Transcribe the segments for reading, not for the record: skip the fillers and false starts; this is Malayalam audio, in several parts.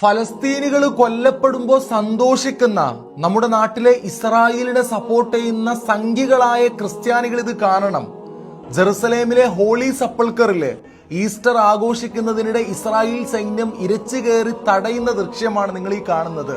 ഫലസ്തീനികൾ കൊല്ലപ്പെടുമ്പോൾ സന്തോഷിക്കുന്ന നമ്മുടെ നാട്ടിലെ ഇസ്രായേലിനെ സപ്പോർട്ട് ചെയ്യുന്ന സംഘികളായ ക്രിസ്ത്യാനികൾ ഇത് കാണണം. ജെറുസലേമിലെ ഹോളി സപ്പൾക്കറിലെ ഈസ്റ്റർ ആഘോഷിക്കുന്നതിനിടെ ഇസ്രായേൽ സൈന്യം ഇരച്ചു കയറി തടയുന്ന ദൃശ്യമാണ് നിങ്ങൾ ഈ കാണുന്നത്.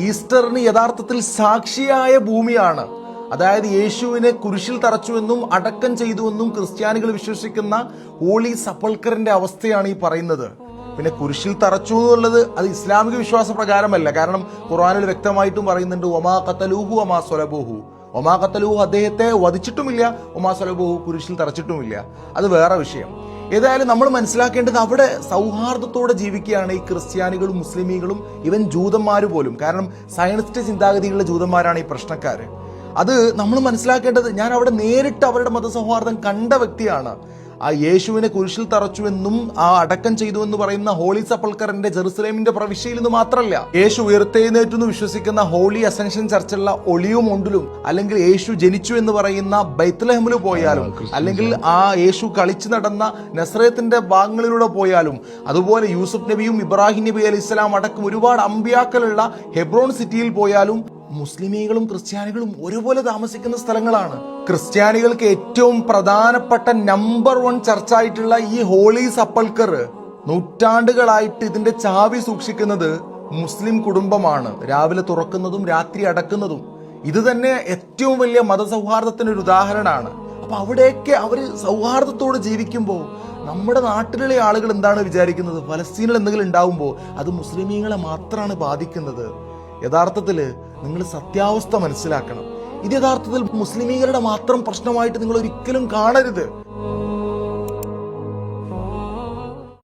ഈസ്റ്ററിന് യഥാർത്ഥത്തിൽ സാക്ഷിയായ ഭൂമിയാണ്. അതായത് യേശുവിനെ കുരിശിൽ തറച്ചുവെന്നും അടക്കം ചെയ്തുവെന്നും ക്രിസ്ത്യാനികൾ വിശ്വസിക്കുന്ന ഹോളി സപ്പൾക്കറിന്റെ അവസ്ഥയാണ് ഈ പറയുന്നത്. പിന്നെ കുരിശിൽ തറച്ചു എന്നുള്ളത് അത് ഇസ്ലാമിക വിശ്വാസ പ്രകാരമല്ല. കാരണം ഖുർആനിൽ വ്യക്തമായിട്ടും പറയുന്നുണ്ട് ഒമാ ഖതലൂഹു ഒമാ സ്വലബൂഹു. ഒമാ ഖതലൂഹു അദ്ദേഹത്തെ വധിച്ചിട്ടുമില്ല, ഒമാ സ്വലബൂഹു കുരിശിൽ തറച്ചിട്ടുമില്ല. അത് വേറെ വിഷയം. ഏതായാലും നമ്മൾ മനസ്സിലാക്കേണ്ടത് അവിടെ സൗഹാർദ്ദത്തോടെ ജീവിക്കുകയാണ് ഈ ക്രിസ്ത്യാനികളും മുസ്ലിമീങ്ങളും ഈവൻ ജൂതന്മാര് പോലും. കാരണം സയനിസ്റ്റ് ചിന്താഗതികളുടെ ജൂതന്മാരാണ് ഈ പ്രശ്നക്കാര്. അത് നമ്മൾ മനസ്സിലാക്കേണ്ടത്, ഞാൻ അവിടെ നേരിട്ട് അവരുടെ മതസൗഹാർദ്ദം കണ്ട വ്യക്തിയാണ്. ആ യേശുവിനെ കുരിശിൽ തറച്ചുവെന്നും ആ അടക്കം ചെയ്തു എന്ന് പറയുന്ന ഹോളി സപ്പൾക്കറിന്റെ ജെറുസലേമിന്റെ പ്രവിശ്യയിൽ നിന്ന് മാത്രമല്ല, യേശു ഉയർത്തെഴുന്നേറ്റെന്ന് വിശ്വസിക്കുന്ന ഹോളി അസെൻഷൻ ചർച്ചുള്ള ഒളിയും ഒണ്ടിലും, അല്ലെങ്കിൽ യേശു ജനിച്ചു എന്ന് പറയുന്ന ബൈത്ലഹേമിൽ പോയാലും, അല്ലെങ്കിൽ ആ യേശു കളിച്ചു നടന്ന നസ്രയത്തിന്റെ ഭാഗങ്ങളിലൂടെ പോയാലും, അതുപോലെ യൂസുഫ് നബിയും ഇബ്രാഹിം നബി അലൈഹി ഇസ്ലാം അടക്കം ഒരുപാട് അമ്പിയാക്കളുള്ള ഹെബ്രോൺ സിറ്റിയിൽ പോയാലും മുസ്ലിമീങ്ങളും ക്രിസ്ത്യാനികളും ഒരുപോലെ താമസിക്കുന്ന സ്ഥലങ്ങളാണ്. ക്രിസ്ത്യാനികൾക്ക് ഏറ്റവും പ്രധാനപ്പെട്ട നമ്പർ 1 ചർച്ചായിട്ടുള്ള ഈ ഹോളി സപ്പൾക്കർ നൂറ്റാണ്ടുകളായിട്ട് ഇതിന്റെ ചാവി സൂക്ഷിക്കുന്നത് മുസ്ലിം കുടുംബമാണ്. രാവിലെ തുറക്കുന്നതും രാത്രി അടക്കുന്നതും ഇത് തന്നെ ഏറ്റവും വലിയ മതസൗഹാർദ്ദത്തിന് ഒരു ഉദാഹരണമാണ്. അപ്പൊ അവിടെയൊക്കെ അവര് സൗഹാർദ്ദത്തോടെ ജീവിക്കുമ്പോൾ നമ്മുടെ നാട്ടിലുള്ള ആളുകൾ എന്താണ് വിചാരിക്കുന്നത്? ഫലസ്തീനിൽ എന്തെങ്കിലും ഉണ്ടാവുമ്പോൾ അത് മുസ്ലിമീങ്ങളെ മാത്രമാണ് ബാധിക്കുന്നത്. യഥാർത്ഥത്തിൽ നിങ്ങൾ സത്യാവസ്ഥ മനസ്സിലാക്കണം. ഇത് യഥാർത്ഥത്തിൽ മുസ്ലിമീങ്ങളുടെ മാത്രം പ്രശ്നമായിട്ട് നിങ്ങൾ ഒരിക്കലും കാണരുത്.